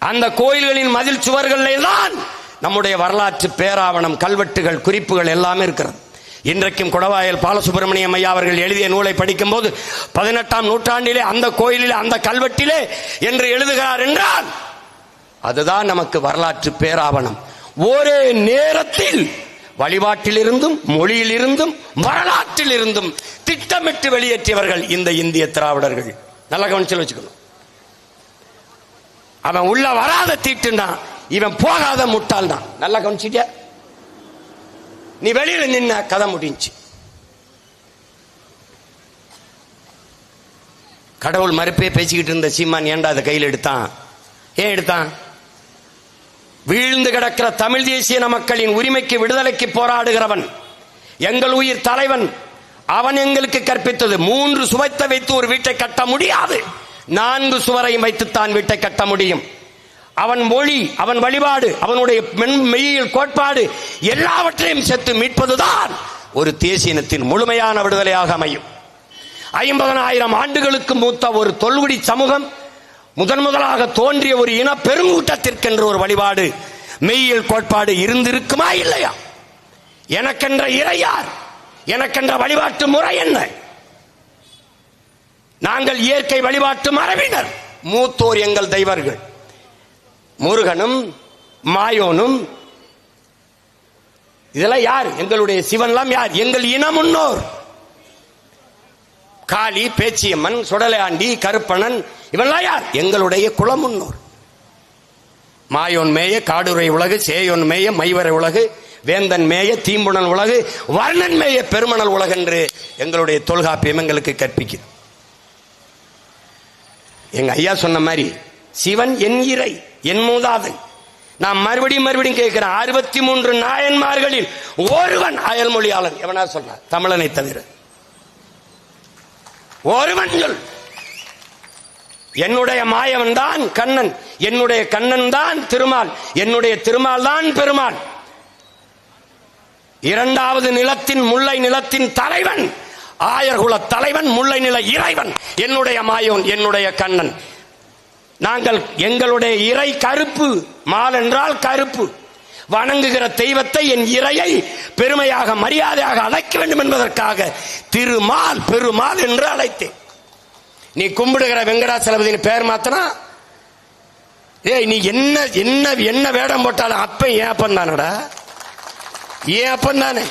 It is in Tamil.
அந்த கோயில்களின் மதில் சுவர்களில் தான் நம்முடைய வரலாற்று பேராவணம், கல்வெட்டுகள், குறிப்புகள் எல்லாமே இருக்கிறது. இன்றைக்கும் குடவாயல் பாலசுப்ரமணியம் ஐயா அவர்கள் எழுதிய நூலை படிக்கும் போது 18ஆம் நூற்றாண்டிலே அந்த கோயிலிலே அந்த கல்வெட்டிலே என்று எழுதுகிறார் என்றால் அதுதான் நமக்கு வரலாற்று பேராவணம். ஒரே நேரத்தில் வழிபாட்டிலிருந்தும், மொழியிலிருந்தும், வரலாற்றிலிருந்தும் திட்டமிட்டு வெளியேற்றியவர்கள் இந்த இந்திய திராவிடர்கள். நல்ல கவனிச்சல் வச்சுக்கணும். அவன் உள்ள வராத தீட்டுனா இவன் போகாத முட்டாள் தான். நல்லா கவனிச்சிட்டியா? நீ வெளியில நின்ன கதை முடிஞ்சு. கடவுள் மறுப்பே பேசிக்கிட்டு இருந்த சீமான் ஏண்டா அதை கையில் எடுத்தான்? ஏன் எடுத்தான்? வீழ்ந்து கிடக்கிற தமிழ் தேசிய மக்களின் உரிமைக்கு, விடுதலைக்கு போராடுகிறவன், எங்கள் உயிர் தலைவன். அவன் எங்களுக்கு கற்பித்தது 3 சுவத்தை வைத்து ஒரு வீட்டை கட்ட முடியாது, 4 சுவரையும் வைத்துத்தான் வீட்டை கட்ட முடியும். அவன் மொழி, அவன் வழிபாடு, அவனுடைய மெய்யியல் கோட்பாடு எல்லாவற்றையும் சேர்த்து மீட்பதுதான் ஒரு தேசியனத்தின் முழுமையான விடுதலையாக அமையும். 50,000 ஆண்டுகளுக்கு மூத்த ஒரு தொல்குடி சமூகம், முதலாக தோன்றிய ஒரு இன பெருங்கூட்டத்திற்கென்ற ஒரு வழிபாடு, மெய்யியல் கோட்பாடு இருந்திருக்குமா இல்லையா? எனக்கென்ற இறை யார்? எனக்கென்ற வழிபாட்டு முறை என்ன? நாங்கள் இயற்கை வழிபாட்டு மரபினர். மூத்தோர் எங்கள் தெய்வர்கள் முருகனும் மாயோனும். இதெல்லாம் யார்? எங்களுடைய சிவன்லாம் யார்? எங்கள் இன முன்னோர். காளி, பேச்சியம்மன், சுடலையாண்டி, கருப்பணன், இவெல்லாம் யார்? எங்களுடைய குல முன்னோர். மாயோன் மேய காடுரை உலகு, சேயோன் மேய மைவரை உலகு, வேந்தன் மேய தீம்புணல் உலகு, வர்ணன் மேய பெருமணல் உலகு என்று எங்களுடைய தொல்காப்பியம் எங்களுக்கு கற்பிக்குது. எங்க ஐயா சொன்ன மாதிரி சிவன் என் இறை, என் மூதாதை. நான் மறுபடியும் கேட்கிறேன், 63 நாயன்மார்களில் ஒருவன் அயல்மொழியாளன் எவனா சொல்ற? தமிழனை தவிர ஒருவன் சொல். என்னுடைய மாயவன் தான் கண்ணன், என்னுடைய கண்ணன் தான் திருமால், என்னுடைய திருமால் தான் பெருமாள். 2வது நிலத்தின், முல்லை நிலத்தின் தலைவன், ஆயர்குல தலைவன், முல்லை நில இறைவன் என்னுடைய மாயோன், என்னுடைய கண்ணன். நாங்கள் எங்களுடைய இறை கருப்பு, மால் என்றால் கருப்பு. வணங்குகிற தெய்வத்தை, என் இறையை பெருமையாக, மரியாதையாக அழைக்க வேண்டும் என்பதற்காக திருமால், பெருமாள் என்று அழைத்தேன். நீ கும்பிடுகிற வெங்கடாச்சலபதி பேர் மாத்தனா, நீ என்ன என்ன என்ன வேடம் போட்டாலும் அப்ப ஏன் அப்பன் தானடா, ஏன் அப்பன் தானே.